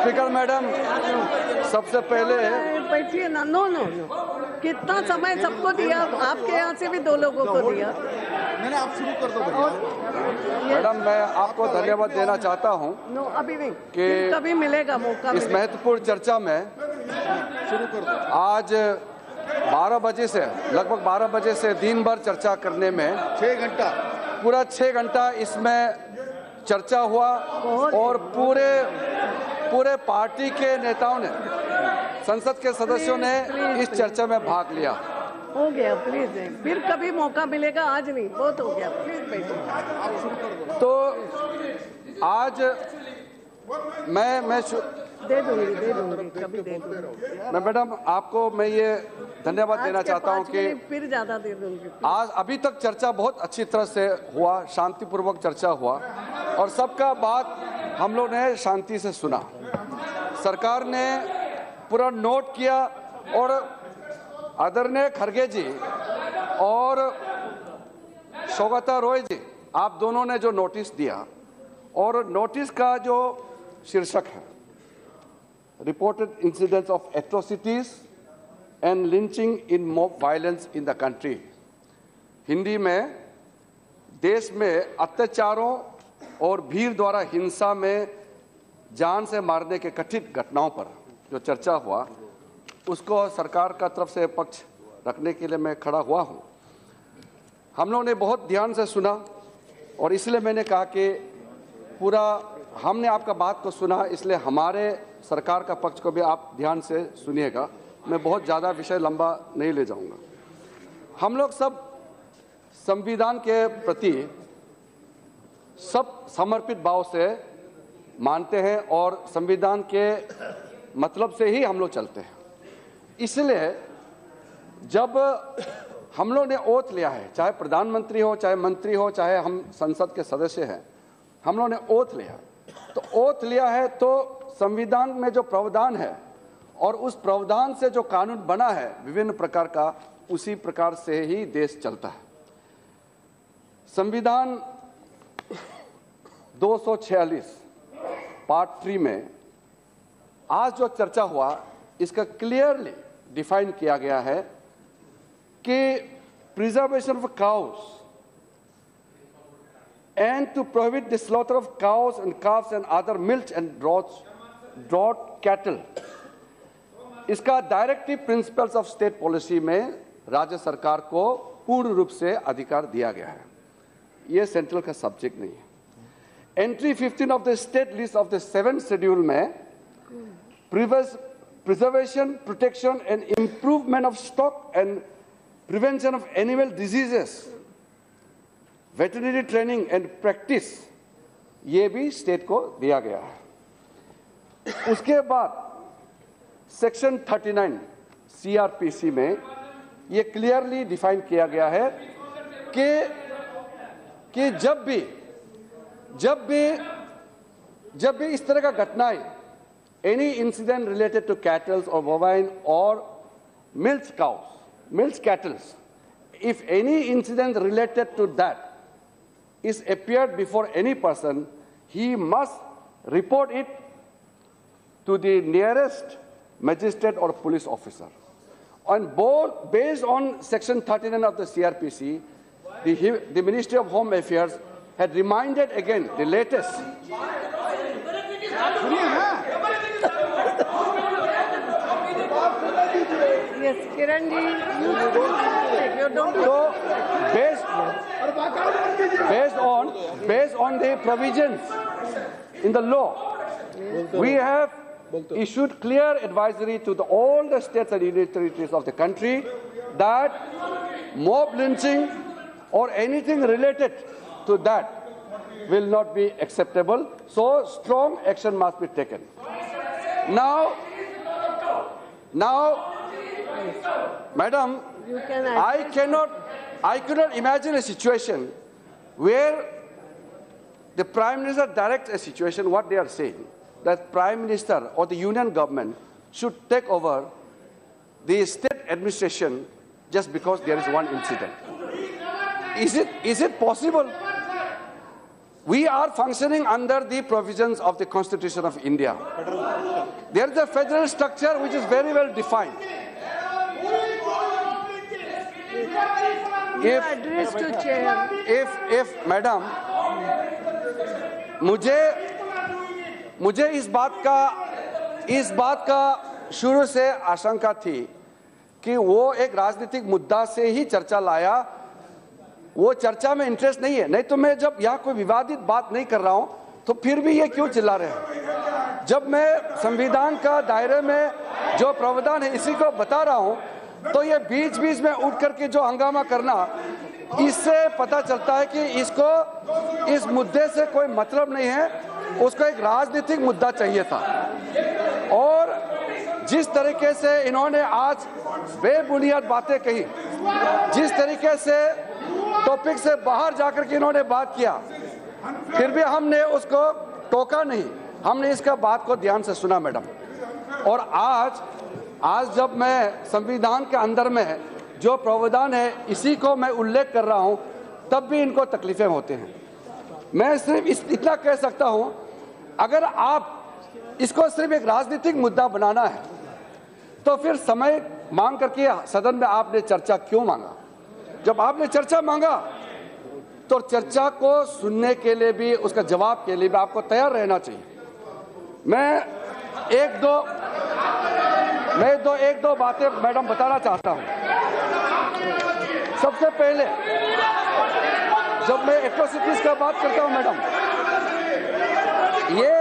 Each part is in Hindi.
स्पीकर मैडम, सबसे पहले बैठिए ना। नो नो नो, कितना समय सबको दिया, आपके यहाँ से भी 2 लोगों को दिया। मैंने आप शुरू कर दो मैडम, मैं आपको धन्यवाद देना चाहता हूँ। नो, अभी नहीं कि कभी मिलेगा मौका। इस महत्वपूर्ण चर्चा में शुरू कर दो। आज 12 बजे से लगभग 12 बजे से दिन भर चर्चा करने में 6 घंटा, पूरा 6 घंटा इसमें चर्चा हुआ और पूरे पार्टी के नेताओं ने, संसद के सदस्यों ने इस चर्चा में भाग लिया। हो गया, प्लीज फिर कभी मौका मिलेगा, आज नहीं, बहुत हो गया, प्लीज बैठिए। तो आज मैं दे दूंगी कभी दे दूंगी। मैडम, आपको मैं ये धन्यवाद देना चाहता हूँ कि फिर ज्यादा दे दूंगी। आज अभी तक चर्चा बहुत अच्छी तरह से हुआ, शांतिपूर्वक चर्चा हुआ और सबका बात हम लोग ने शांति से सुना। सरकार ने पूरा नोट किया और आदरणीय खड़गे जी और सौगता रॉय जी, आप दोनों ने जो नोटिस दिया, और नोटिस का जो शीर्षक है reported incidents of atrocities and lynching in mob violence in the country, Hindi में देश में अत्याचारों और भीड़ द्वारा हिंसा में जान से मारने के कथित घटनाओं पर जो चर्चा हुआ, उसको सरकार का तरफ से पक्ष रखने के लिए मैं खड़ा हुआ हूं। हम लोगों ने बहुत ध्यान से सुना और इसलिए मैंने कहा कि पूरा हमने आपका बात को सुना, इसलिए हमारे सरकार का पक्ष को भी आप ध्यान से सुनिएगा। मैं बहुत ज़्यादा विषय लंबा नहीं ले जाऊंगा। हम लोग सब संविधान के प्रति सब समर्पित भाव से मानते हैं और संविधान के मतलब से ही हम लोग चलते हैं। इसलिए जब हम लोग ने ओथ लिया है, चाहे प्रधानमंत्री हो, चाहे मंत्री हो, चाहे हम संसद के सदस्य हैं, हम लोग ने ओथ लिया, तो ओथ लिया है तो संविधान में जो प्रावधान है और उस प्रावधान से जो कानून बना है विभिन्न प्रकार का, उसी प्रकार से ही देश चलता है। संविधान 246 पार्ट 3 में आज जो चर्चा हुआ, इसका क्लियरली डिफाइन किया गया है कि preservation of cows and to prohibit the slaughter of cows and calves and other milch and draught cattle. इसका directive principles of state policy में राज्य सरकार को पूर्ण रूप से अधिकार दिया गया है। ये सेंट्रल का सब्जेक्ट नहीं है। Entry 15 of the state list of the 7th schedule में preservation, protection and improvement of stock and prevention of animal diseases, veterinary training and practice, ये भी स्टेट को दिया गया है। उसके बाद सेक्शन 39 सीआरपीसी में ये क्लियरली डिफाइन किया गया है कि जब भी इस तरह का घटनाएं, any incident related to cattles और बोवाइन और milk cows, milk cattles, if any incident related to that is appeared before any person, he must report it to the nearest magistrate or police officer. And based on section 39 of the CRPC, the Ministry of Home Affairs had reminded again the latest. Yes, Kiran ji, you don't. So, based on the provisions in the law, we have issued clear advisory to all the states and union territories of the country that mob lynching or anything related to that will not be acceptable. So, strong action must be taken. Now, Madam, I cannot imagine a situation where the Prime Minister directs a situation, what they are saying, that Prime Minister or the Union government should take over the state administration just because there is one incident. Is it possible? we are functioning under the provisions of the Constitution of India. There is a federal structure which is very well defined. Address to chair. If madam, मुझे इस बात का शुरू से आशंका थी कि वो एक राजनीतिक मुद्दा से ही चर्चा लाया, वो चर्चा में इंटरेस्ट नहीं है। नहीं तो मैं जब यहाँ कोई विवादित बात नहीं कर रहा हूँ तो फिर भी ये क्यों चिल्ला रहे हैं? जब मैं संविधान का दायरे में जो प्रावधान है इसी को बता रहा हूँ तो ये बीच बीच में उठ करके जो हंगामा करना, इससे पता चलता है कि इसको इस मुद्दे से कोई मतलब नहीं है, उसको एक राजनीतिक मुद्दा चाहिए था। और जिस तरीके से इन्होंने आज बेबुनियाद बातें कही, जिस तरीके से टॉपिक से बाहर जाकर के इन्होंने बात किया, फिर भी हमने उसको टोका नहीं, हमने इसका बात को ध्यान से सुना मैडम। और आज जब मैं संविधान के अंदर में जो प्रावधान है इसी को मैं उल्लेख कर रहा हूं, तब भी इनको तकलीफें होते हैं। मैं सिर्फ इतना कह सकता हूं, अगर आप इसको सिर्फ एक राजनीतिक मुद्दा बनाना है तो फिर समय मांग करके सदन में आपने चर्चा क्यों मांगा? जब आपने चर्चा मांगा तो चर्चा को सुनने के लिए भी, उसका जवाब के लिए भी आपको तैयार रहना चाहिए। मैं एक दो बातें मैडम बताना चाहता हूं। सबसे पहले जब मैं एट्रोसिटीज का बात करता हूं मैडम, ये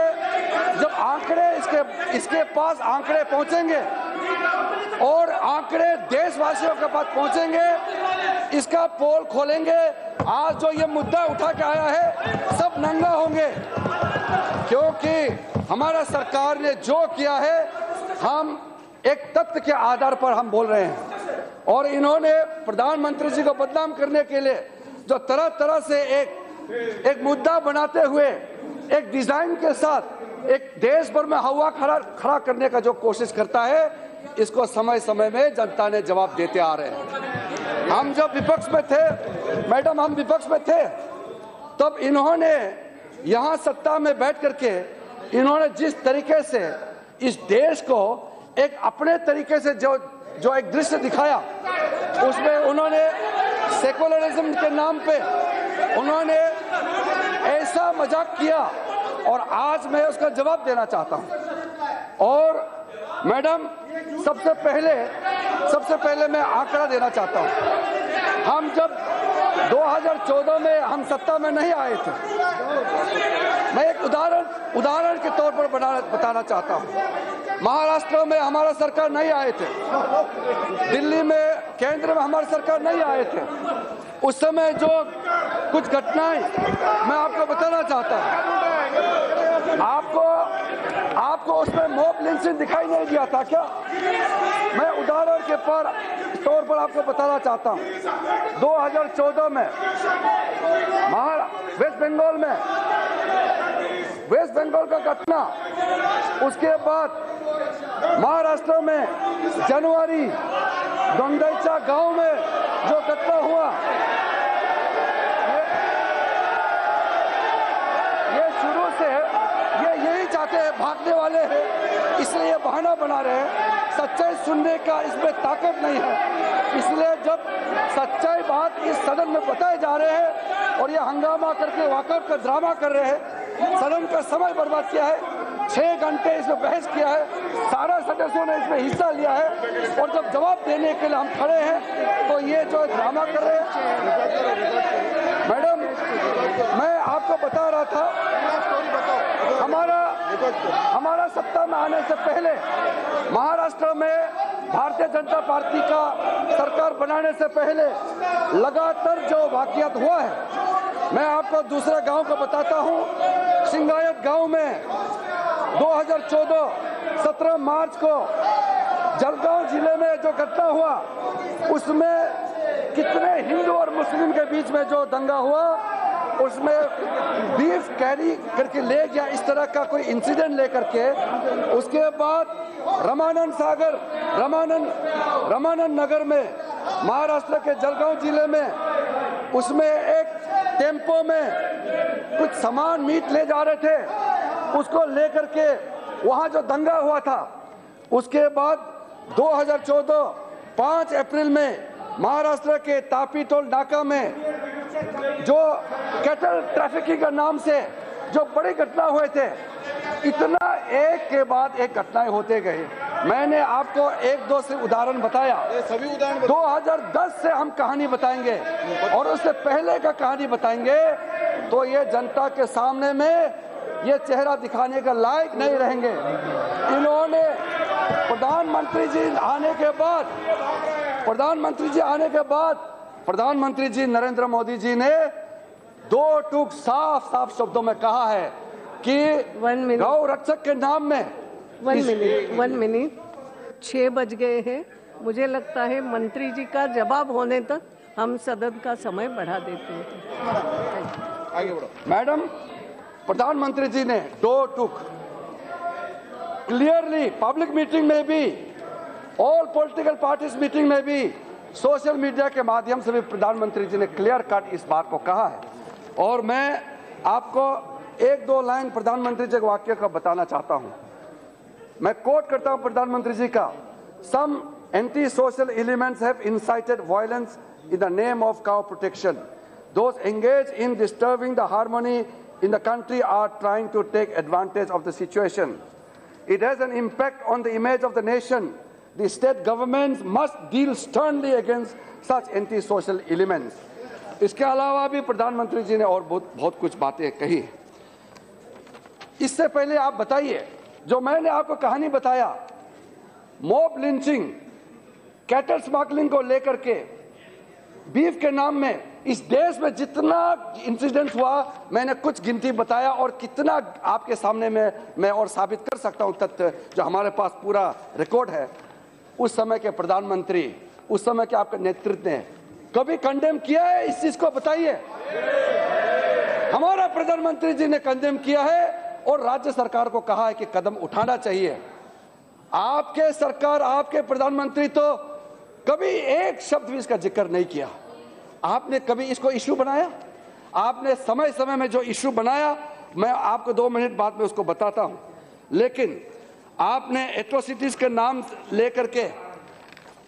जब आंकड़े इसके पास आंकड़े पहुंचेंगे और आंकड़े देशवासियों के पास पहुंचेंगे, इसका पोल खोलेंगे, आज जो ये मुद्दा उठा के आया है सब नंगा होंगे, क्योंकि हमारा सरकार ने जो किया है हम एक तथ्य के आधार पर हम बोल रहे हैं। और इन्होंने प्रधानमंत्री जी को बदनाम करने के लिए जो तरह तरह से एक मुद्दा बनाते हुए एक डिजाइन के साथ एक देश भर में हवा खड़ा करने का जो कोशिश करता है, इसको समय समय में जनता ने जवाब देते आ रहे हैं। हम जब विपक्ष में थे मैडम, हम विपक्ष में थे, तब इन्होंने यहाँ सत्ता में बैठ करके इन्होंने जिस तरीके से इस देश को एक अपने तरीके से जो एक दृश्य दिखाया, उसमें उन्होंने सेकुलरिज्म के नाम पे उन्होंने ऐसा मजाक किया, और आज मैं उसका जवाब देना चाहता हूं। और मैडम, सबसे पहले मैं आंकड़ा देना चाहता हूं। हम जब 2014 में हम सत्ता में नहीं आए थे, मैं एक उदाहरण के तौर पर बताना चाहता हूं। महाराष्ट्र में हमारा सरकार नहीं आए थे, दिल्ली में केंद्र में हमारी सरकार नहीं आए थे, उस समय जो कुछ घटनाएं मैं आपको बताना चाहता हूं। आपको उसमें मॉब लिंचिंग दिखाई नहीं दिया था क्या? मैं उदाहरण के तौर पर आपको बताना चाहता हूं। 2014 में वेस्ट बंगाल का घटना, उसके बाद महाराष्ट्र में जनवरी दोंडाईचा गांव में जो घटना हुआ, ये शुरू से ये यही चाहते हैं, भागने वाले हैं, इसलिए ये बहाना बना रहे हैं। सच्चाई सुनने का इसमें ताकत नहीं है, इसलिए जब सच्चाई बात इस सदन में बताए जा रहे हैं और ये हंगामा करके वॉकआउट का ड्रामा कर रहे हैं, सदन का समय बर्बाद किया है, 6 घंटे इसमें बहस किया है, सारा सदस्यों ने इसमें हिस्सा लिया है, और जब जवाब देने के लिए हम खड़े हैं तो ये जो ड्रामा कर रहे हैं। मैडम, मैं आपको बता रहा था, हमारा सत्ता में आने से पहले महाराष्ट्र में भारतीय जनता पार्टी का सरकार बनाने से पहले लगातार जो वाकयात हुआ है, मैं आपको दूसरे गांव को बताता हूं। सिंगायत गांव में 2014 17 मार्च को जलगांव जिले में जो घटना हुआ, उसमें कितने हिंदू और मुस्लिम के बीच में जो दंगा हुआ, उसमें बीफ कैरी करके ले गया, इस तरह का कोई इंसिडेंट लेकर के, उसके बाद रमानंद नगर में महाराष्ट्र के जलगांव जिले में उसमें एक टेम्पो में कुछ सामान मीट ले जा रहे थे, उसको लेकर के वहां जो दंगा हुआ था, उसके बाद 2014 5 अप्रैल में महाराष्ट्र के तापी टोल नाका में जो कैटल ट्रैफिकिंग के नाम से जो बड़ी घटना हुए थे, इतना एक के बाद एक घटनाएं होते गए। मैंने आपको एक दो से उदाहरण बताया, सभी उदाहरण 2010 से हम कहानी बताएंगे और उससे पहले का कहानी बताएंगे, तो ये जनता के सामने में ये चेहरा दिखाने का लायक नहीं रहेंगे। इन्होंने प्रधानमंत्री जी आने के बाद प्रधानमंत्री जी नरेंद्र मोदी जी ने 2 टूक साफ शब्दों में कहा है कि गौ रक्षक के नाम में 1 मिनट 6 बज गए हैं। मुझे लगता है मंत्री जी का जवाब होने तक हम सदन का समय बढ़ा देते हैं। आगे बढ़ो। मैडम, प्रधानमंत्री जी ने 2 टूक क्लियरली पब्लिक मीटिंग में भी, ऑल पॉलिटिकल पार्टीज मीटिंग में भी, सोशल मीडिया के माध्यम से भी प्रधानमंत्री जी ने क्लियर कट इस बात को कहा है। और मैं आपको 1-2 लाइन प्रधानमंत्री जी के वाक्य का बताना चाहता हूं। मैं कोट करता हूं प्रधानमंत्री जी का, some anti social elements have incited violence in the name of cow protection. Those engage in disturbing the harmony in the country are trying to take advantage of the situation. It has an impact on the image of the nation. The state governments must deal sternly against such anti-social elements. इसके अलावा भी प्रधानमंत्री जी ने और बहुत कुछ बातें कही। इससे पहले आप बताइए, जो मैंने आपको कहानी बताया, मॉब लिंचिंग, कैटल स्मगलिंग को लेकर के, बीफ के नाम में इस देश में जितना इंसिडेंट हुआ, मैंने कुछ गिनती बताया और कितना आपके सामने में मैं और साबित कर सकता हूं तथ्य, जो हमारे पास पूरा रिकॉर्ड है। उस समय के प्रधानमंत्री, उस समय के आपके नेतृत्व ने कभी कंडेम किया है इस चीज को? बताइए। हमारा प्रधानमंत्री जी ने कंडेम किया है और राज्य सरकार को कहा है कि कदम उठाना चाहिए। आपके सरकार, आपके प्रधानमंत्री तो कभी एक शब्द भी इसका जिक्र नहीं किया। आपने कभी इसको इश्यू बनाया? आपने समय समय में जो इश्यू बनाया, मैं आपको 2 मिनट बाद में उसको बताता हूं, लेकिन आपने एट्रोसिटीज के नाम लेकर के,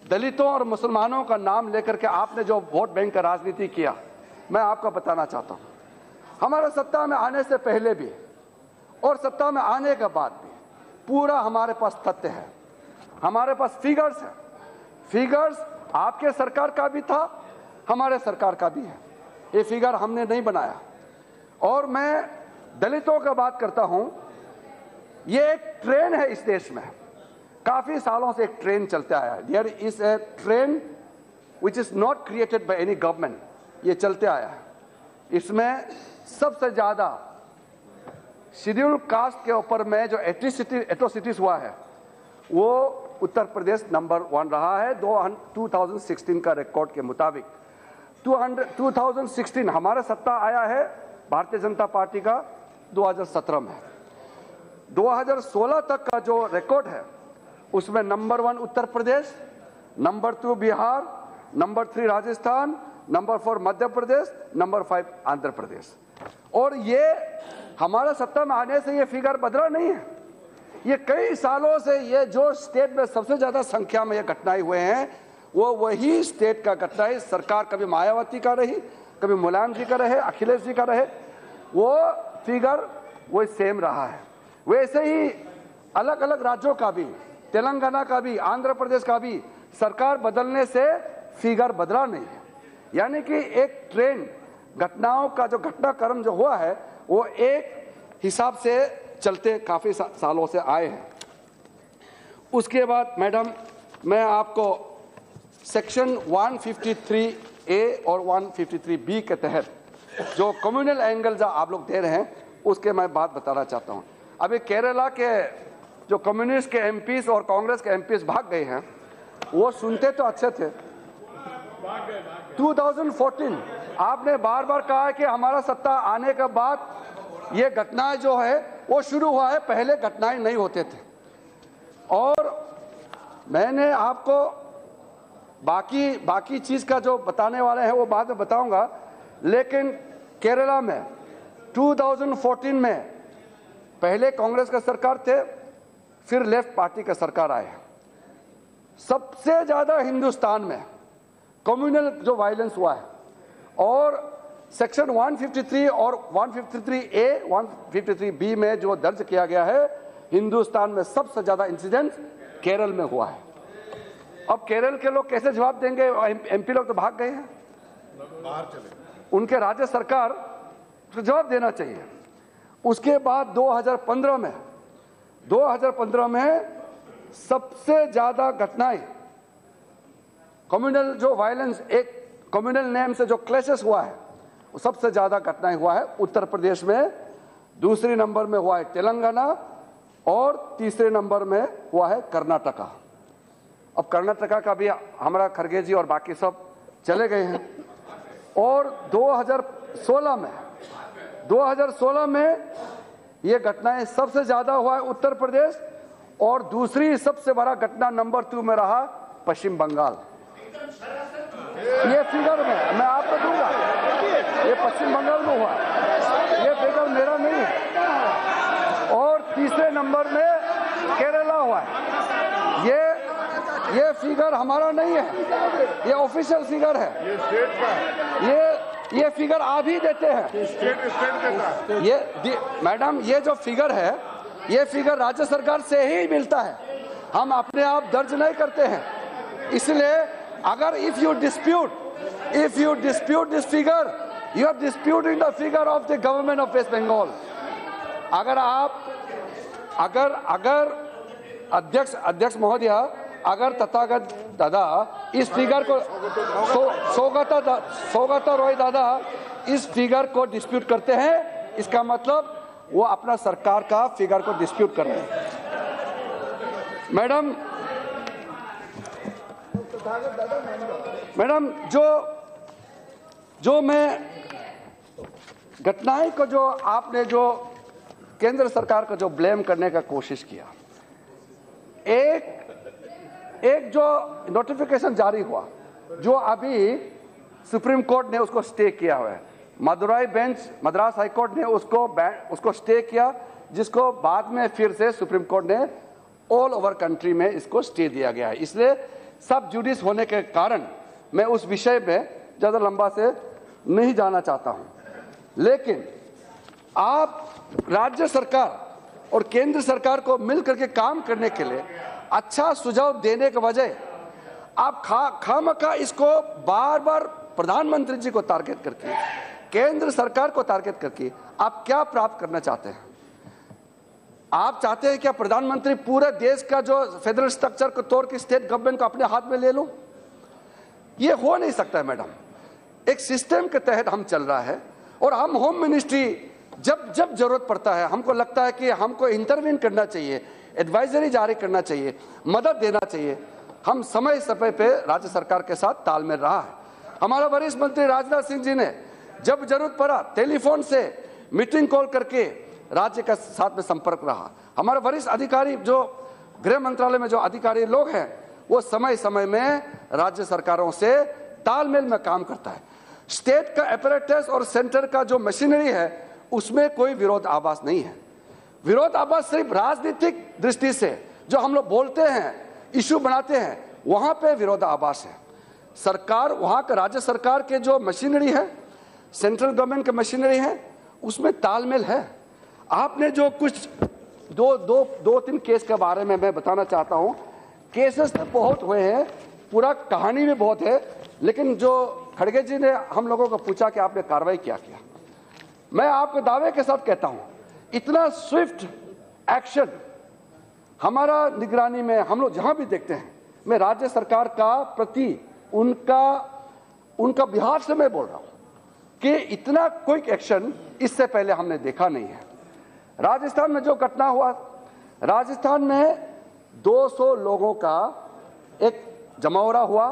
दलितों और मुसलमानों का नाम लेकर के आपने जो वोट बैंक का राजनीति किया, मैं आपको बताना चाहता हूं। हमारे सत्ता में आने से पहले भी और सत्ता में आने के बाद भी पूरा हमारे पास तथ्य है, हमारे पास फिगर्स है। फिगर्स आपके सरकार का भी था, हमारे सरकार का भी है। ये फिगर हमने नहीं बनाया। और मैं दलितों का बात करता हूं, ये एक ट्रेन है इस देश में, काफी सालों से एक ट्रेन चलता आया है। There is a train which is not created by any government, ये चलते आया है। इसमें सबसे ज्यादा शेड्यूल कास्ट के ऊपर में जो एट्रोसिटीज हुआ है, वो उत्तर प्रदेश नंबर 1 रहा है 2016 का रिकॉर्ड के मुताबिक। 2016 हमारा सत्ता आया है भारतीय जनता पार्टी का 2017 में। 2016 तक का जो रिकॉर्ड है, उसमें number 1 Uttar Pradesh, number 2 Bihar, number 3 Rajasthan, number 4 Madhya Pradesh, number 5 Andhra Pradesh. और ये हमारा सत्ता में आने से ये फिगर बदला नहीं है। ये कई सालों से ये जो स्टेट में सबसे ज्यादा संख्या में ये घटनाएं हुए हैं, वो वही स्टेट का घटना है। सरकार कभी मायावती का रही, कभी मुलायम जी का रहे, अखिलेश जी का रहे, वो फिगर वो सेम रहा है। वैसे ही अलग अलग राज्यों का भी, तेलंगाना का भी, आंध्र प्रदेश का भी सरकार बदलने से फिगर बदला नहीं है। यानी कि एक ट्रेंड, घटनाओं का जो घटनाक्रम जो हुआ है, वो एक हिसाब से चलते काफी सालों से आए हैं। उसके बाद मैडम, मैं आपको सेक्शन 153A और 153B के तहत जो कम्युनल एंगल जो आप लोग दे रहे हैं, उसके मैं बात बताना चाहता हूं। अभी केरला के जो कम्युनिस्ट के एमपीज और कांग्रेस के एमपीज भाग गए हैं, वो सुनते तो अच्छे थे। 2014 आपने बार बार कहा है कि हमारा सत्ता आने के बाद ये घटनाएं जो है वो शुरू हुआ है, पहले घटनाएं नहीं होते थे। और मैंने आपको बाकी चीज का जो बताने वाले हैं वो बाद में बताऊंगा, लेकिन केरला में 2014 में पहले कांग्रेस का सरकार थे, फिर लेफ्ट पार्टी का सरकार आए। सबसे ज्यादा हिंदुस्तान में कम्युनल जो वायलेंस हुआ है, और सेक्शन 153 और 153A 153B में जो दर्ज किया गया है, हिंदुस्तान में सबसे ज्यादा इंसिडेंट केरल में हुआ है। अब केरल के लोग कैसे जवाब देंगे? एमपी लोग तो भाग गए हैं, बाहर चले, उनके राज्य सरकार को जवाब देना चाहिए। उसके बाद 2015 में सबसे ज्यादा घटनाएं कम्युनल जो वायलेंस, एक कम्युनल नेम से जो क्लैशेस हुआ है, वो सबसे ज्यादा घटनाएं हुआ है उत्तर प्रदेश में, दूसरे नंबर में हुआ है तेलंगाना, और तीसरे नंबर में हुआ है कर्नाटका। अब कर्नाटका का भी हमारा खड़गे जी और बाकी सब चले गए हैं। और 2016 में ये घटनाएं सबसे ज्यादा हुआ है उत्तर प्रदेश, और दूसरी सबसे बड़ा घटना नंबर 2 में रहा पश्चिम बंगाल। ये फिगर मैं आपको दूंगा, ये पश्चिम बंगाल में हुआ, ये फिगर मेरा नहीं है। और तीसरे नंबर में केरला हुआ है। ये फिगर हमारा नहीं है, ये ऑफिशियल फिगर है। ये स्टेट का, ये फिगर आप ही देते हैं। स्टेट देता है। ये मैडम, ये जो फिगर है, ये फिगर राज्य सरकार से ही मिलता है, हम अपने आप दर्ज नहीं करते हैं। इसलिए अगर if you dispute this figure, you are disputing the figure of the government of West Bengal. अगर अध्यक्ष महोदय, अगर तथागत दादा इस फिगर को, सौगता रॉय दादा इस फिगर को डिस्प्यूट करते हैं, इसका मतलब वो अपना सरकार का फिगर को डिस्प्यूट कर रहे हैं। मैडम, जो मैं घटनाएं को, जो आपने जो केंद्र सरकार को जो ब्लेम करने का कोशिश किया, एक जो नोटिफिकेशन जारी हुआ, जो अभी सुप्रीम कोर्ट ने उसको स्टे किया हुआ है, Madurai bench, Madras high court ने उसको स्टे किया, जिसको बाद में फिर से सुप्रीम कोर्ट ने ऑल ओवर कंट्री में इसको स्टे दिया गया है। इसलिए सब जुडिस होने के कारण मैं उस विषय में ज्यादा लंबा से नहीं जाना चाहता हूं। लेकिन आप राज्य सरकार और केंद्र सरकार को मिलकर के काम करने के लिए अच्छा सुझाव देने के बजाय आप खामखा इसको बार बार प्रधानमंत्री जी को टारगेट करके, केंद्र सरकार को टारगेट करके आप क्या प्राप्त करना चाहते हैं? आप चाहते हैं क्या प्रधानमंत्री पूरे देश का जो फेडरल स्ट्रक्चर को तोड़ के स्टेट गवर्नमेंट को अपने हाथ में ले लो? ये हो नहीं सकता है मैडम। एक सिस्टम के तहत हम चल रहा है, और हम होम मिनिस्ट्री जब जरूरत पड़ता है, हमको लगता है कि हमको इंटरवीन करना चाहिए, एडवाइजरी जारी करना चाहिए, मदद देना चाहिए, हम समय समय पे राज्य सरकार के साथ तालमेल रहा है। हमारा वरिष्ठ मंत्री राजनाथ सिंह जी ने जब जरूरत पड़ा टेलीफोन से मीटिंग कॉल करके राज्य के साथ में संपर्क रहा। हमारे वरिष्ठ अधिकारी, जो गृह मंत्रालय में जो अधिकारी लोग हैं, वो समय समय में राज्य सरकारों से तालमेल में काम करता है। स्टेट का अपैरेटस और सेंटर का जो मशीनरी है, उसमें कोई विरोधाभास नहीं है। विरोधाभास सिर्फ राजनीतिक दृष्टि से जो हम लोग बोलते हैं, इश्यू बनाते हैं, वहां पे विरोधाभास है। सरकार, वहां का राज्य सरकार के जो मशीनरी है, सेंट्रल गवर्नमेंट की मशीनरी है, उसमें तालमेल है। आपने जो कुछ दो तीन केस के बारे में मैं बताना चाहता हूं। केसेस तो बहुत हुए हैं, पूरा कहानी भी बहुत है, लेकिन जो खड़गे जी ने हम लोगों को पूछा कि आपने कार्रवाई क्या किया, मैं आपको दावे के साथ कहता हूं, इतना स्विफ्ट एक्शन हमारा निगरानी में हम लोग जहां भी देखते हैं, मैं राज्य सरकार का प्रति उनका बिहार से मैं बोल रहा हूं कि इतना क्विक एक्शन इससे पहले हमने देखा नहीं है। राजस्थान में जो घटना हुआ, राजस्थान में 200 लोगों का एक जमावड़ा हुआ,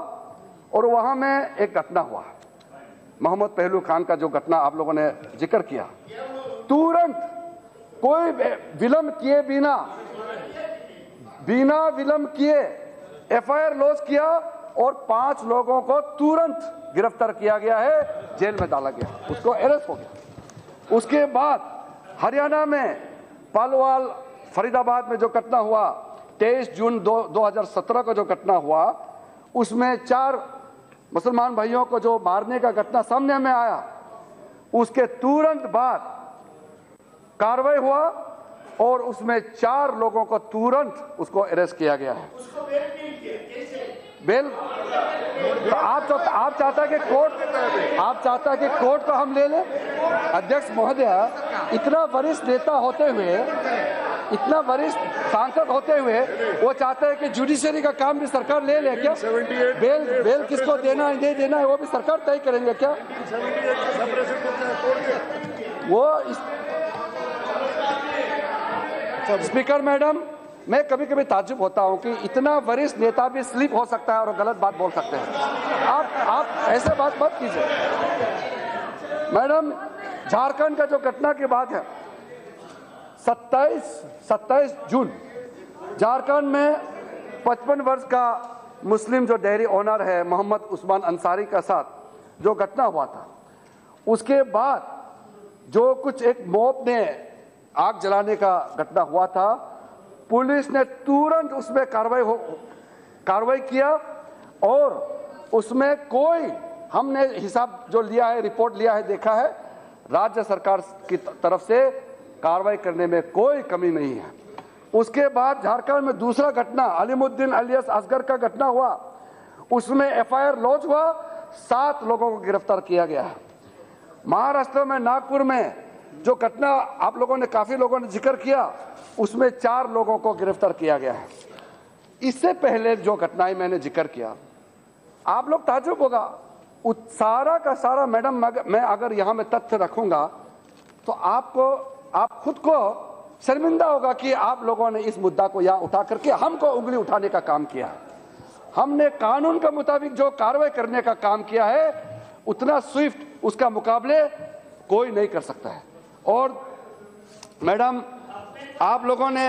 और वहां में एक घटना हुआ, मोहम्मद पहलू खान का जो घटना आप लोगों ने जिक्र किया, तुरंत कोई विलंब किए बिना विलंब किए एफआईआर लॉन्च किया, और 5 लोगों को तुरंत गिरफ्तार किया गया है। जेल में डाला गया, उसको अरेस्ट हो गया। उसके बाद हरियाणा में पालवाल फरीदाबाद में जो घटना हुआ 23 जून 2017 का जो घटना हुआ, उसमें 4 मुसलमान भाइयों को जो मारने का घटना सामने में आया, उसके तुरंत बाद कार्रवाई हुआ और उसमें 4 लोगों को तुरंत उसको अरेस्ट किया गया है। बेल तो आप चाहता है कि कोर्ट को हम ले लें? अध्यक्ष महोदय, इतना वरिष्ठ नेता होते हुए, इतना वरिष्ठ सांसद होते हुए वो चाहते हैं कि जुडिशरी का काम भी सरकार ले ले क्या? बेल किसको देना है नहीं देना है वो भी सरकार तय करेंगे क्या? वो स्पीकर मैडम, मैं कभी कभी ताज्जुब होता हूं कि इतना वरिष्ठ नेता भी स्लिप हो सकता है और गलत बात बोल सकते हैं। आप ऐसे बात मत कीजिए मैडम। झारखंड का जो घटना की बात है, 27 जून झारखंड में 55 वर्ष का मुस्लिम जो डेयरी ओनर है मोहम्मद उस्मान अंसारी का साथ जो घटना हुआ था, उसके बाद जो कुछ एक मॉब ने आग जलाने का घटना हुआ था, पुलिस ने तुरंत उसमें कार्रवाई किया और उसमें कोई, हमने हिसाब जो लिया है, रिपोर्ट लिया है, देखा है, राज्य सरकार की तरफ से कार्रवाई करने में कोई कमी नहीं है। उसके बाद झारखंड में दूसरा घटना अलीमुद्दीन अलियास असगर का घटना हुआ, उसमें एफआईआर लॉन्च हुआ, 7 लोगों को गिरफ्तार किया गया है। महाराष्ट्र में नागपुर में जो घटना आप लोगों ने, काफी लोगों ने जिक्र किया, उसमें 4 लोगों को गिरफ्तार किया गया है। इससे पहले जो घटनाएं मैंने जिक्र किया, आप लोग ताज्जुब होगा, सारा का सारा मैडम, मैं अगर यहां में तथ्य रखूंगा तो आप खुद को शर्मिंदा होगा कि आप लोगों ने इस मुद्दा को यहां उठा करके हमको उंगली उठाने का काम किया। हमने कानून के मुताबिक जो कार्रवाई करने का काम किया है, उतना स्विफ्ट उसका मुकाबले कोई नहीं कर सकता है। और मैडम, आप लोगों ने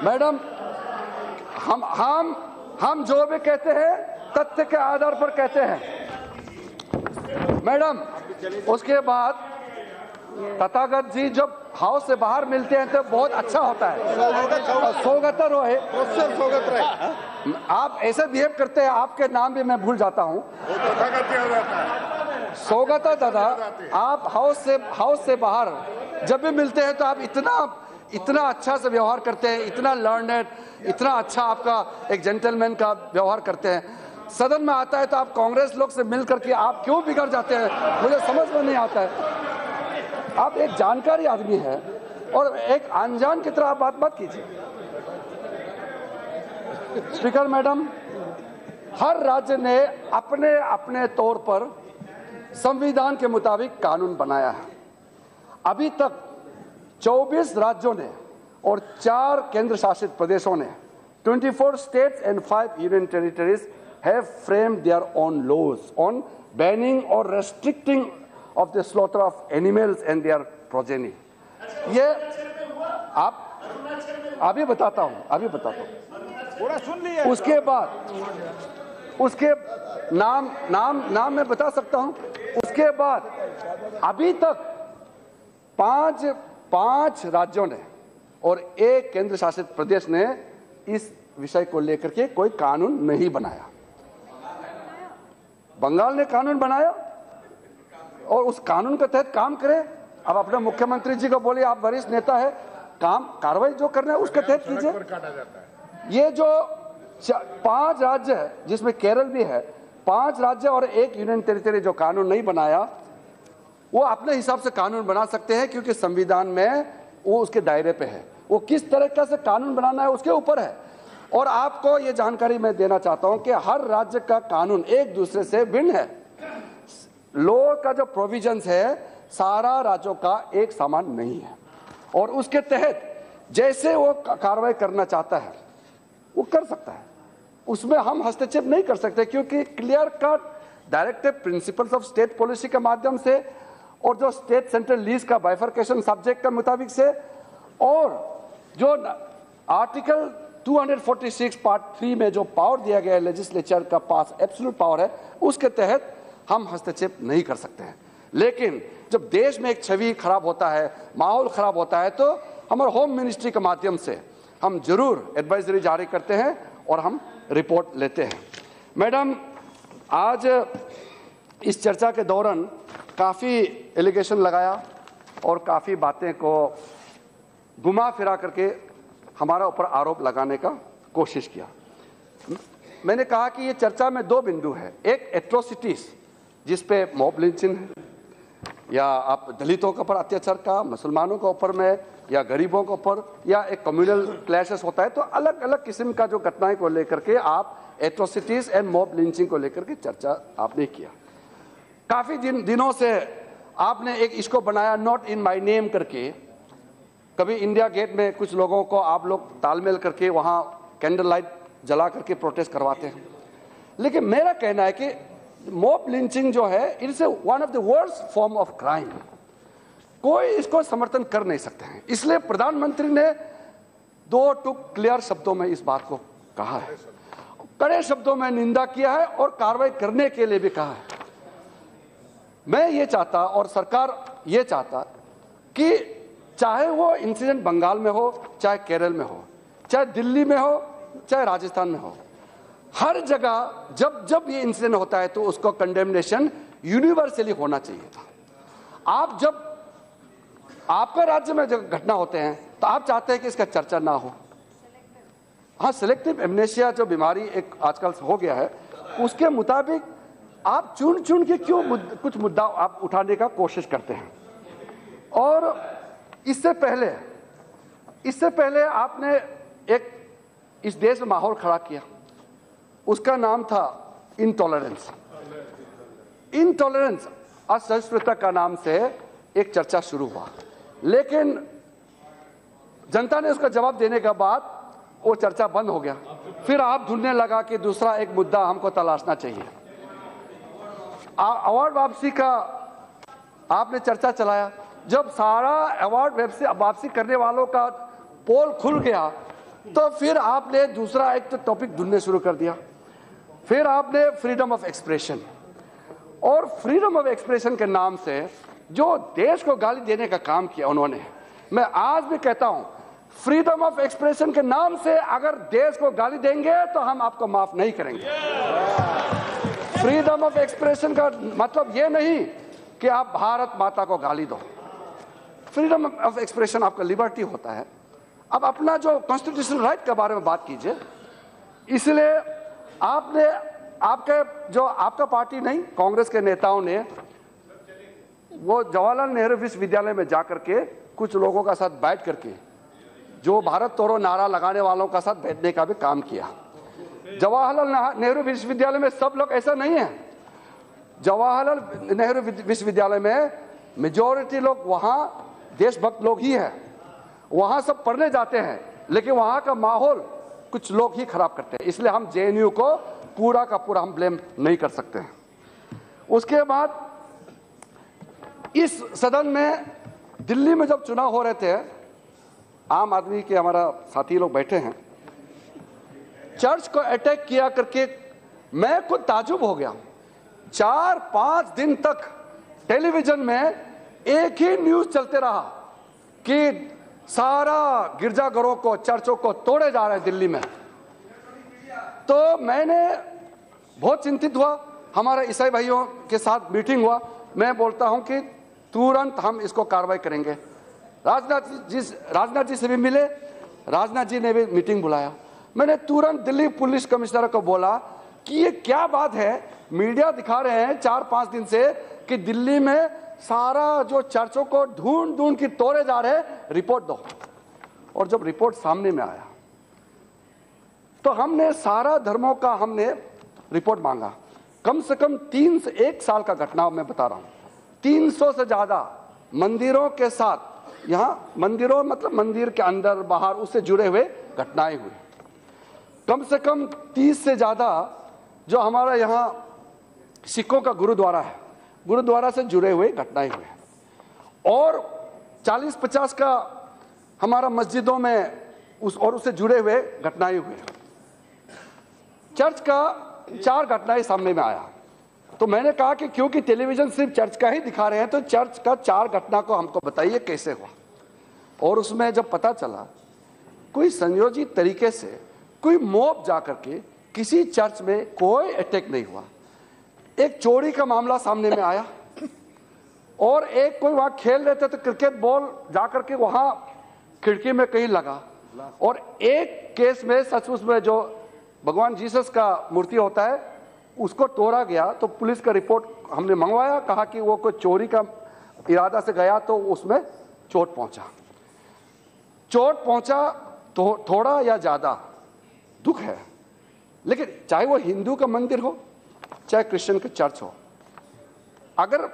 मैडम, हम जो भी कहते हैं तथ्य के आधार पर कहते हैं मैडम। उसके बाद तथागत जी जब हाउस से बाहर मिलते हैं तो बहुत अच्छा होता है, स्वागत रहे। आप ऐसे बिहेव करते हैं, आपके नाम भी मैं भूल जाता हूँ, स्वागत दादा। आप हाउस से बाहर जब भी मिलते हैं तो आप इतना अच्छा से व्यवहार करते हैं, इतना लर्नेड, इतना अच्छा आपका एक जेंटलमैन का व्यवहार करते हैं। सदन में आता है तो आप कांग्रेस लोग से मिल करके आप क्यों बिगड़ जाते हैं, मुझे समझ में नहीं आता है। आप एक जानकारी आदमी है और एक अनजान की तरह आप बात मत कीजिए। स्पीकर मैडम, हर राज्य ने अपने अपने तौर पर संविधान के मुताबिक कानून बनाया है। अभी तक 24 राज्यों ने और 4 केंद्र शासित प्रदेशों ने 24 states and 5 union territories have framed their own laws on banning or restricting of the slaughter of animals and their progeny. ये आप अभी बताता हूँ थोड़ा सुन लिए। उसके बाद उसके नाम मैं बता सकता हूँ। उसके बाद अभी तक 5 राज्यों ने और 1 केंद्र शासित प्रदेश ने इस विषय को लेकर के कोई कानून नहीं बनाया। बंगाल ने कानून बनाया और उस कानून के तहत काम करे। अब अपने मुख्यमंत्री जी को बोले, आप वरिष्ठ नेता है, कार्रवाई जो करना है उसके तहत कीजिए। ये जो 5 राज्य है, जिसमें केरल भी है, 5 राज्य और 1 यूनियन टेरिटरी जो कानून नहीं बनाया, वो अपने हिसाब से कानून बना सकते हैं, क्योंकि संविधान में वो उसके दायरे पे है। वो किस तरह से कानून बनाना है उसके ऊपर है। और आपको ये जानकारी मैं देना चाहता हूं कि हर राज्य का कानून एक दूसरे से भिन्न है। लॉ का जो प्रोविजंस है सारा राज्यों का एक समान नहीं है, और उसके तहत जैसे वो कार्रवाई करना चाहता है वो कर सकता है। उसमें हम हस्तक्षेप नहीं कर सकते, क्योंकि clear cut directive principles of state policy के माध्यम से और जो स्टेट सेंट्रल लीज का बाइफरकेशन सब्जेक्ट के मुताबिक से और जो आर्टिकल 246 पार्ट 3 में जो पावर दिया गया है लेजिस्लेचर का पास एब्सोल्यूट पावर है, उसके तहत हम हस्तक्षेप नहीं कर सकते हैं। लेकिन जब देश में एक छवि खराब होता है, माहौल खराब होता है, तो हमारे होम मिनिस्ट्री के माध्यम से हम जरूर एडवाइजरी जारी करते हैं और हम रिपोर्ट लेते हैं। मैडम, आज इस चर्चा के दौरान काफ़ी एलिगेशन लगाया और काफ़ी बातें को घुमा फिरा करके हमारा ऊपर आरोप लगाने का कोशिश किया। मैंने कहा कि ये चर्चा में दो बिंदु है, एक एट्रोसिटीज जिस पे मॉब लिंचिंग है, या आप दलितों के ऊपर अत्याचार का, मुसलमानों के ऊपर में, या गरीबों के ऊपर, या एक कम्युनल क्लैशेस होता है, तो अलग अलग किस्म का जो घटनाएं को लेकर के आप एट्रोसिटीज एंड मॉब लिंचिंग को लेकर के चर्चा आपने किया। काफी दिनों से आपने एक इसको बनाया नॉट इन माय नेम करके। कभी इंडिया गेट में कुछ लोगों को आप लोग तालमेल करके वहां कैंडल लाइट जला करके प्रोटेस्ट करवाते हैं, लेकिन मेरा कहना है कि मॉब लिंचिंग जो है it's one of the worst form of crime. कोई इसको समर्थन कर नहीं सकते हैं। इसलिए प्रधानमंत्री ने दो टुक क्लियर शब्दों में इस बात को कहा है, कड़े शब्दों में निंदा किया है और कार्रवाई करने के लिए भी कहा है। मैं ये चाहता और सरकार ये चाहता कि चाहे वो इंसिडेंट बंगाल में हो, चाहे केरल में हो, चाहे दिल्ली में हो, चाहे राजस्थान में हो, हर जगह जब जब ये इंसिडेंट होता है तो उसको कंडेमनेशन यूनिवर्सली होना चाहिए था। आप जब आपका राज्य में जब घटना होते हैं तो आप चाहते हैं कि इसका चर्चा ना हो। हाँ, सिलेक्टिव एमनेशिया जो बीमारी एक आजकल हो गया है, उसके मुताबिक आप चुन चुन के क्यों कुछ मुद्दा आप उठाने का कोशिश करते हैं। और इससे पहले आपने एक इस देश में माहौल खड़ा किया, उसका नाम था इंटॉलरेंस। असहिष्णुता का नाम से एक चर्चा शुरू हुआ, लेकिन जनता ने उसका जवाब देने के बाद वो चर्चा बंद हो गया। फिर आप ढूंढने लगा कि दूसरा एक मुद्दा हमको तलाशना चाहिए। अवार्ड वापसी का आपने चर्चा चलाया। जब सारा अवार्ड वापसी करने वालों का पोल खुल गया तो फिर आपने दूसरा एक टॉपिक ढूंढने शुरू कर दिया। फिर आपने फ्रीडम ऑफ एक्सप्रेशन, और फ्रीडम ऑफ एक्सप्रेशन के नाम से जो देश को गाली देने का काम किया उन्होंने, मैं आज भी कहता हूं फ्रीडम ऑफ एक्सप्रेशन के नाम से अगर देश को गाली देंगे तो हम आपको माफ नहीं करेंगे। फ्रीडम ऑफ एक्सप्रेशन का मतलब ये नहीं कि आप भारत माता को गाली दो। फ्रीडम ऑफ एक्सप्रेशन आपका लिबर्टी होता है। अब अपना जो कॉन्स्टिट्यूशनल राइट के बारे में बात कीजिए। इसलिए आपने आपका पार्टी नहीं, कांग्रेस के नेताओं ने वो जवाहरलाल नेहरू विश्वविद्यालय में जाकर के कुछ लोगों का साथ बैठ करके जो भारत तोड़ो नारा लगाने वालों का साथ बैठने का भी काम किया। जवाहरलाल नेहरू विश्वविद्यालय में सब लोग ऐसा नहीं है। जवाहरलाल नेहरू विश्वविद्यालय में मेजॉरिटी लोग वहां देशभक्त लोग ही है, वहां सब पढ़ने जाते हैं, लेकिन वहां का माहौल कुछ लोग ही खराब करते हैं। इसलिए हम जेएनयू को पूरा का पूरा हम ब्लेम नहीं कर सकते हैं। उसके बाद इस सदन में दिल्ली में जब चुनाव हो रहे थे, आम आदमी के हमारा साथी लोग बैठे हैं, चर्च को अटैक किया करके मैं खुद ताजुब हो गया। 4-5 दिन तक टेलीविजन में एक ही न्यूज चलते रहा कि सारा गिरजाघरों को, चर्चों को तोड़े जा रहे हैं दिल्ली में। तो मैंने बहुत चिंतित हुआ। हमारे ईसाई भाइयों के साथ मीटिंग हुआ। मैं बोलता हूं कि तुरंत हम इसको कार्रवाई करेंगे। राजनाथ जी से भी मिले, राजनाथ जी ने भी मीटिंग बुलाया। मैंने तुरंत दिल्ली पुलिस कमिश्नर को बोला कि ये क्या बात है, मीडिया दिखा रहे हैं 4-5 दिन से कि दिल्ली में सारा जो चर्चों को ढूंढ ढूंढ के तोड़े जा रहे हैं, रिपोर्ट दो। और जब रिपोर्ट सामने में आया तो हमने सारा धर्मों का हमने रिपोर्ट मांगा। कम से कम 3 से 1 साल का घटना मैं बता रहा हूं। 300 से ज्यादा मंदिरों के साथ, यहां मंदिरों मतलब मंदिर के अंदर बाहर उससे जुड़े हुए घटनाएं हुई। कम से कम 30 से ज्यादा जो हमारा यहां सिखों का गुरुद्वारा है, गुरुद्वारा से जुड़े हुए घटनाएं हुए। और 40-50 का हमारा मस्जिदों में उससे जुड़े हुए घटनाएं हुए। चर्च का 4 घटनाएं सामने में आया, तो मैंने कहा कि क्योंकि टेलीविजन सिर्फ चर्च का ही दिखा रहे हैं तो चर्च का 4 घटना को हमको बताइए कैसे हुआ। और उसमें जब पता चला कोई संयोजित तरीके से कोई मॉब जाकर के किसी चर्च में कोई अटैक नहीं हुआ। एक चोरी का मामला सामने में आया और एक कोई वहां खेल रहे थे तो क्रिकेट बॉल जाकर के वहां खिड़की में कहीं लगा, और एक केस में सचमुच में जो भगवान जीसस का मूर्ति होता है उसको तोड़ा गया। तो पुलिस का रिपोर्ट हमने मंगवाया, कहा कि वो कोई चोरी का इरादा से गया तो उसमें चोट पहुंचा तो थोड़ा या ज्यादा दुख है। लेकिन चाहे वो हिंदू का मंदिर हो चाहे क्रिश्चियन का चर्च हो, अगर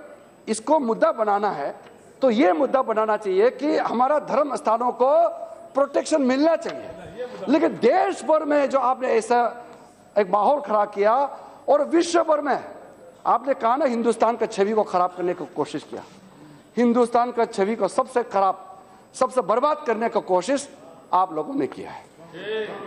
इसको मुद्दा बनाना है तो ये मुद्दा बनाना चाहिए कि हमारा धर्म स्थानों को प्रोटेक्शन मिलना चाहिए। लेकिन देश भर में जो आपने ऐसा एक माहौल खड़ा किया और विश्व भर में आपने कहा ना हिंदुस्तान का छवि को खराब करने की कोशिश किया, हिंदुस्तान का छवि को सबसे खराब सबसे बर्बाद करने की कोशिश आप लोगों ने किया है।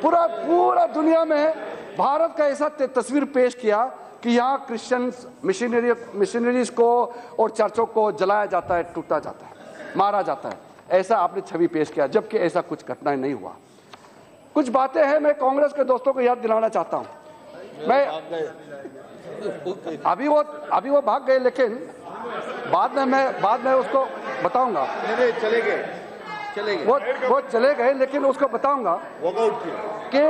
पूरा दुनिया में भारत का ऐसा तस्वीर पेश किया कि यहाँ क्रिश्चियन मिशनरीज को और चर्चों को जलाया जाता है, टूटा जाता है, मारा जाता है, ऐसा आपने छवि पेश किया, जबकि ऐसा कुछ घटना नहीं हुआ। कुछ बातें हैं मैं कांग्रेस के दोस्तों को याद दिलाना चाहता हूं। मैं अभी वो भाग गए, लेकिन बाद में उसको बताऊंगा। चले गए वो चले गए, लेकिन उसको बताऊंगा कि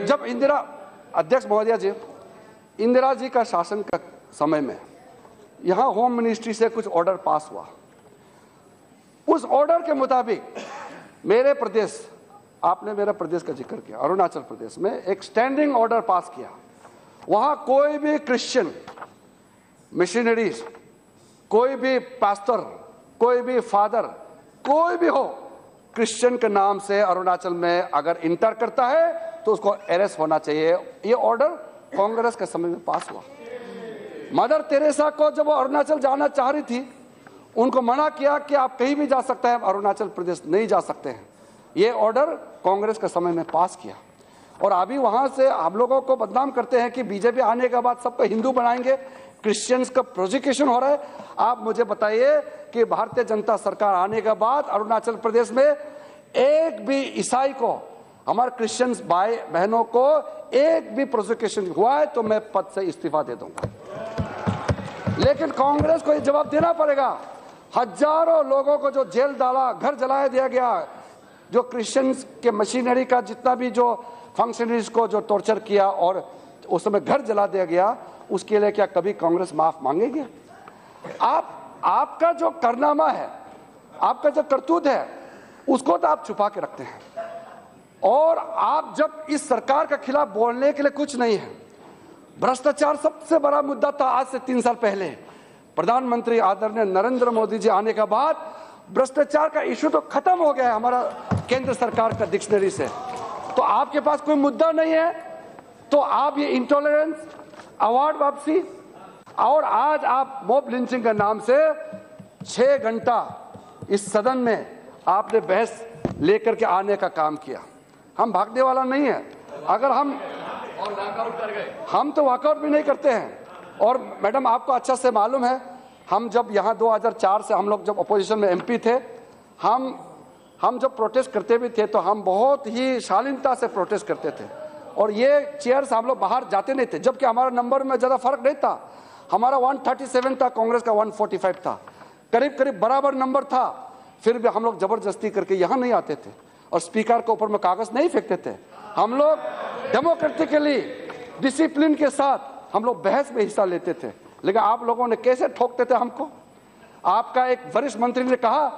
जब इंदिरा अध्यक्ष महोदया जी, इंदिरा जी का शासन का समय में यहां होम मिनिस्ट्री से कुछ ऑर्डर पास हुआ। उस ऑर्डर के मुताबिक मेरे प्रदेश, आपने मेरे प्रदेश का जिक्र किया, अरुणाचल प्रदेश में एक स्टैंडिंग ऑर्डर पास किया। वहां कोई भी क्रिश्चियन मिशनरीज, कोई भी पास्टर, कोई भी फादर, कोई भी हो, क्रिश्चियन के नाम से अरुणाचल में अगर इंटर करता है तो उसको अरेस्ट होना चाहिए। ये ऑर्डर कांग्रेस के समय में पास हुआ। मदर तेरेसा को जब वो अरुणाचल जाना चाह रही थी, उनको मना किया कि आप कहीं भी जा सकते हैं, अरुणाचल प्रदेश नहीं जा सकते हैं। ये ऑर्डर कांग्रेस के समय में पास किया। और अभी वहां से हम लोगों को बदनाम करते हैं कि बीजेपी आने के बाद सबको हिंदू बनाएंगे, क्रिश्चियंस का प्रोसिक्यूशन हो रहा है। आप मुझे बताइए कि भारतीय जनता सरकार आने के बाद अरुणाचल प्रदेश में एक भी ईसाई को, हमारे क्रिश्चियंस भाई बहनों को एक भी प्रोसिक्यूशन हुआ है तो मैं पद से इस्तीफा दे दूंगा। लेकिन कांग्रेस को ये जवाब देना पड़ेगा। हजारों लोगों को जो जेल डाला, घर जलाया दिया गया, जो क्रिश्चियंस के मशीनरी का जितना भी जो फंक्शनरीज को जो टॉर्चर किया और उस समय घर जला दिया गया, उसके लिए क्या कभी कांग्रेस माफ मांगेगी? आपका जो कारनामा है, आपका जो करतूत है, उसको तो आप छुपा के रखते हैं। और आप जब इस सरकार के खिलाफ बोलने के लिए कुछ नहीं है, भ्रष्टाचार सबसे बड़ा मुद्दा था। आज से 3 साल पहले प्रधानमंत्री आदरणीय नरेंद्र मोदी जी आने के बाद भ्रष्टाचार का इश्यू तो खत्म हो गया है हमारा केंद्र सरकार का डिक्शनरी से। तो आपके पास कोई मुद्दा नहीं है तो आप ये इंटॉलरेंस, अवार्ड वापसी, और आज आप मॉब लिंचिंग के नाम से 6 घंटा इस सदन में आपने बहस लेकर के आने का काम किया। हम भागने वाला नहीं है। अगर हम तो वॉकआउट भी नहीं करते हैं। और मैडम आपको अच्छा से मालूम है, हम जब यहाँ 2004 से हम लोग जब अपोजिशन में एमपी थे, हम जब प्रोटेस्ट करते भी थे तो हम बहुत ही शालीनता से प्रोटेस्ट करते थे। और ये चेयर्स हम लोग बाहर जाते नहीं थे, जबकि हमारा नंबर में ज़्यादा फर्क नहीं था। हमारा 137 था, कांग्रेस का 145 था, करीब करीब बराबर नंबर था। फिर भी हम लोग जबरदस्ती करके यहाँ नहीं आते थे और स्पीकर के ऊपर में कागज नहीं फेंकते थे। हम लोग डेमोक्रेटिकली डिसिप्लिन के साथ हम लोग बहस में हिस्सा लेते थे। लेकिन आप लोगों ने कैसे ठोकते थे हमको। आपका एक वरिष्ठ मंत्री ने कहा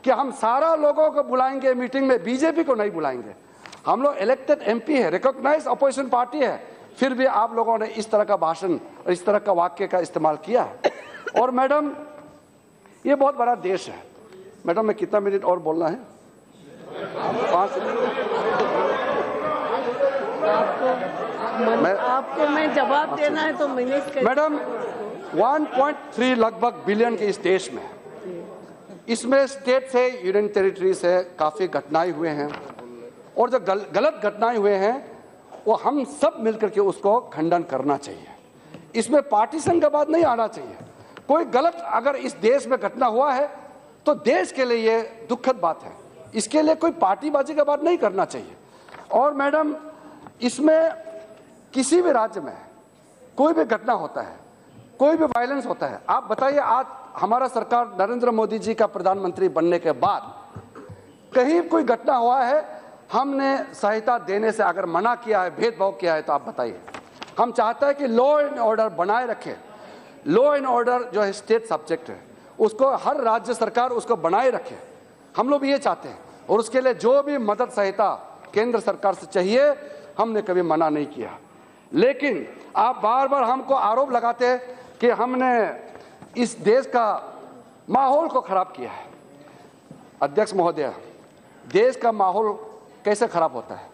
कि हम सारा लोगों को बुलाएंगे मीटिंग में, बीजेपी को नहीं बुलाएंगे। हम लोग इलेक्टेड एमपी है, रिकॉग्नाइज अपोजिशन पार्टी है, फिर भी आप लोगों ने इस तरह का भाषण और इस तरह का वाक्य का इस्तेमाल किया है। और मैडम, ये बहुत बड़ा देश है। मैडम, मैं कितना मिनट और बोलना है? 5 आपको मैं जवाब देना है तो मिनट। मैडम, 1.3 लगभग बिलियन के इस देश में इसमें स्टेट से यूनियन टेरिटरी से काफ़ी घटनाएं हुए हैं और जो गलत घटनाएं हुए हैं वो हम सब मिलकर के उसको खंडन करना चाहिए। इसमें पार्टीशन का बात नहीं आना चाहिए। कोई गलत अगर इस देश में घटना हुआ है तो देश के लिए ये दुखद बात है, इसके लिए कोई पार्टीबाजी का बात नहीं करना चाहिए। और मैडम, इसमें किसी भी राज्य में कोई भी घटना होता है, कोई भी वायलेंस होता है, आप बताइए आज हमारा सरकार नरेंद्र मोदी जी का प्रधानमंत्री बनने के बाद कहीं कोई घटना हुआ है हमने सहायता देने से अगर मना किया है, भेदभाव किया है, तो आप बताइए। हम चाहते हैं कि लॉ एंड ऑर्डर बनाए रखें। लॉ एंड ऑर्डर जो है स्टेट सब्जेक्ट है, उसको हर राज्य सरकार उसको बनाए रखे। हम लोग ये चाहते हैं और उसके लिए जो भी मदद सहायता केंद्र सरकार से चाहिए हमने कभी मना नहीं किया। लेकिन आप बार बार हमको आरोप लगाते हैं कि हमने इस देश का माहौल को खराब किया है। अध्यक्ष महोदय, देश का माहौल कैसे खराब होता है?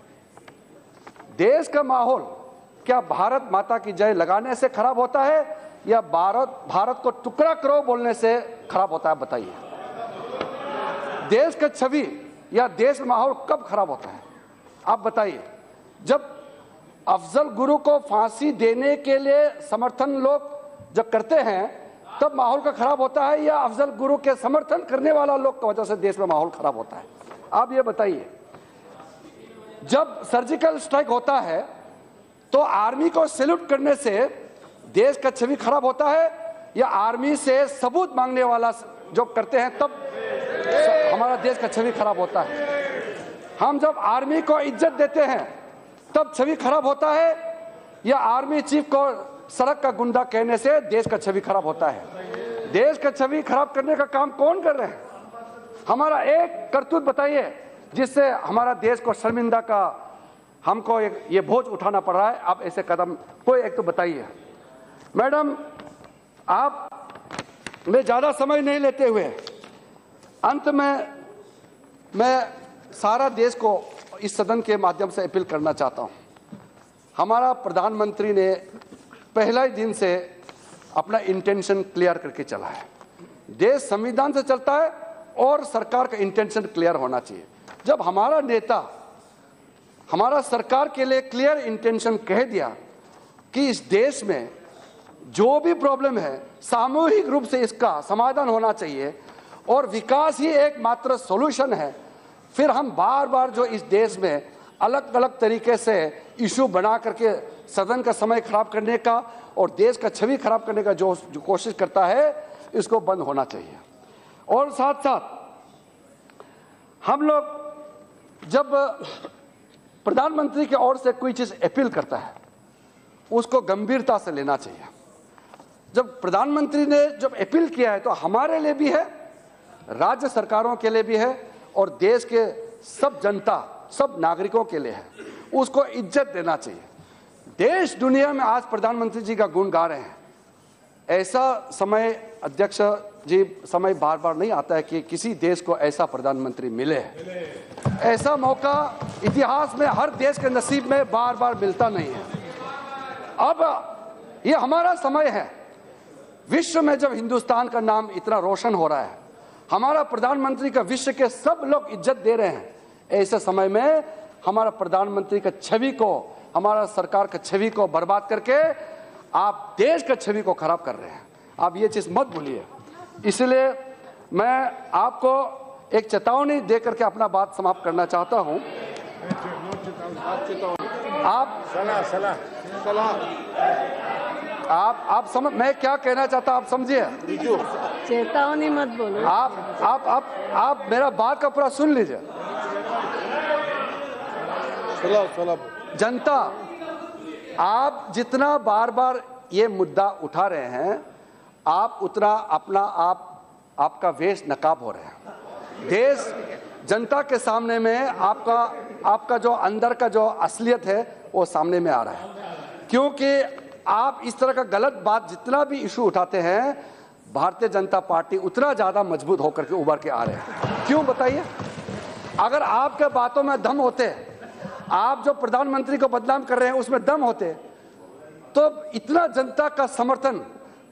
देश का माहौल क्या भारत माता की जय लगाने से खराब होता है या भारत को टुकड़ा करो बोलने से खराब होता है? बताइए। देश का छवि या देश का माहौल कब खराब होता है आप बताइए? जब अफजल गुरु को फांसी देने के लिए समर्थन लोग जब करते हैं तब माहौल का खराब होता है, या अफजल गुरु के समर्थन करने वाला लोग की वजह से देश में माहौल खराब होता है? आप ये बताइए। जब सर्जिकल स्ट्राइक होता है तो आर्मी को सैल्यूट करने से देश का छवि खराब होता है, या आर्मी से सबूत मांगने वाला जो करते हैं तब हमारा देश का छवि खराब होता है? हम जब आर्मी को इज्जत देते हैं तब छवि खराब होता है, या आर्मी चीफ को सड़क का गुंडा कहने से देश का छवि खराब होता है? देश का छवि खराब करने का काम कौन कर रहे हैं? हमारा एक करतूत बताइए जिससे हमारा देश को शर्मिंदा का हमको ये बोझ उठाना पड़ रहा है। आप ऐसे कदम कोई एक तो बताइए। मैडम, आप मैं ज़्यादा समय नहीं लेते हुए अंत में मैं सारा देश को इस सदन के माध्यम से अपील करना चाहता हूं। हमारा प्रधानमंत्री ने पहला ही दिन से अपना इंटेंशन क्लियर करके चला है। देश संविधान से चलता है और सरकार का इंटेंशन क्लियर होना चाहिए। जब हमारा नेता हमारा सरकार के लिए क्लियर इंटेंशन कह दिया कि इस देश में जो भी प्रॉब्लम है सामूहिक रूप से इसका समाधान होना चाहिए और विकास ही एकमात्र सॉल्यूशन है, फिर हम बार बार जो इस देश में अलग अलग तरीके से इशू बना करके सदन का समय खराब करने का और देश का छवि खराब करने का जो कोशिश करता है, इसको बंद होना चाहिए। और साथ साथ हम लोग जब प्रधानमंत्री की ओर से कोई चीज अपील करता है उसको गंभीरता से लेना चाहिए। जब प्रधानमंत्री ने जब अपील किया है तो हमारे लिए भी है, राज्य सरकारों के लिए भी है और देश के सब जनता सब नागरिकों के लिए है, उसको इज्जत देना चाहिए। देश दुनिया में आज प्रधानमंत्री जी का गुण गा रहे हैं। ऐसा समय अध्यक्ष जी समय बार बार नहीं आता है कि किसी देश को ऐसा प्रधानमंत्री मिले। ऐसा मौका इतिहास में हर देश के नसीब में बार बार मिलता नहीं है। अब ये हमारा समय है। विश्व में जब हिंदुस्तान का नाम इतना रोशन हो रहा है, हमारा प्रधानमंत्री का विश्व के सब लोग इज्जत दे रहे हैं, ऐसे समय में हमारा प्रधानमंत्री का छवि को, हमारा सरकार का छवि को बर्बाद करके आप देश का छवि को खराब कर रहे हैं। आप ये चीज मत भूलिए। इसलिए मैं आपको एक चेतावनी दे करके अपना बात समाप्त करना चाहता हूं। आप समझ मैं क्या कहना चाहता हूं, आप समझिए। चेतावनी मत बोलो। आप मेरा बात का पूरा सुन लीजिए। जनता, आप जितना बार बार ये मुद्दा उठा रहे हैं, आप उतना अपना आपका वेश नकाब हो रहे हैं। देश जनता के सामने में आपका जो अंदर का जो असलियत है वो सामने में आ रहा है, क्योंकि आप इस तरह का गलत बात जितना भी इशू उठाते हैं, भारतीय जनता पार्टी उतना ज्यादा मजबूत होकर के उभर के आ रहे हैं। क्यों बताइए? अगर आपके बातों में दम होते, आप जो प्रधानमंत्री को बदनाम कर रहे हैं उसमें दम होते, तो इतना जनता का समर्थन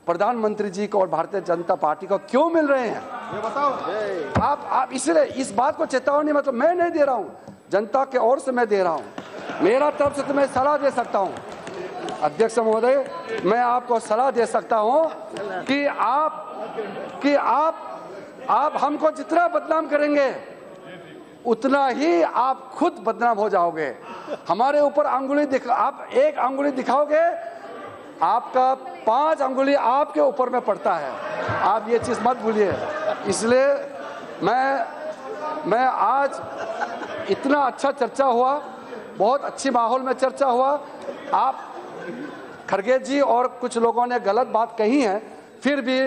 प्रधानमंत्री जी को और भारतीय जनता पार्टी को क्यों मिल रहे हैं? ये बताओ। आप इसलिए इस बात को चेतावनी मतलब मैं नहीं दे रहा हूं, जनता के ओर से मैं दे रहा हूं। मेरा तरफ से तो मैं सलाह दे सकता हूं, अध्यक्ष महोदय, मैं आपको सलाह दे सकता हूं कि आप हमको जितना बदनाम करेंगे उतना ही आप खुद बदनाम हो जाओगे। हमारे ऊपर आप एक अंगुली दिखाओगे, आपका 5 अंगुली आपके ऊपर में पड़ता है। आप ये चीज मत भूलिए। इसलिए मैं आज इतना अच्छा चर्चा हुआ, बहुत अच्छी माहौल में चर्चा हुआ। आप खरगे जी और कुछ लोगों ने गलत बात कही है, फिर भी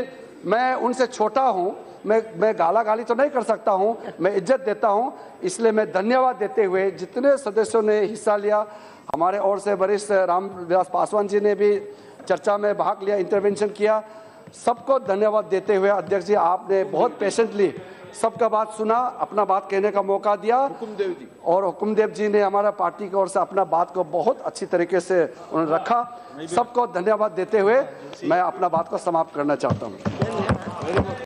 मैं उनसे छोटा हूं, मैं गाला गाली तो नहीं कर सकता हूं, मैं इज्जत देता हूं। इसलिए मैं धन्यवाद देते हुए जितने सदस्यों ने हिस्सा लिया, हमारे ओर से वरिष्ठ रामविलास पासवान जी ने भी चर्चा में भाग लिया, इंटरवेंशन किया, सबको धन्यवाद देते हुए अध्यक्ष जी आपने बहुत पेशेंटली सबका बात सुना, अपना बात कहने का मौका दिया। हुकुमदेव जी और हुकुमदेव जी ने हमारा पार्टी की ओर से अपना बात को बहुत अच्छी तरीके से उन्होंने रखा। सबको धन्यवाद देते हुए मैं अपना बात को समाप्त करना चाहता हूँ।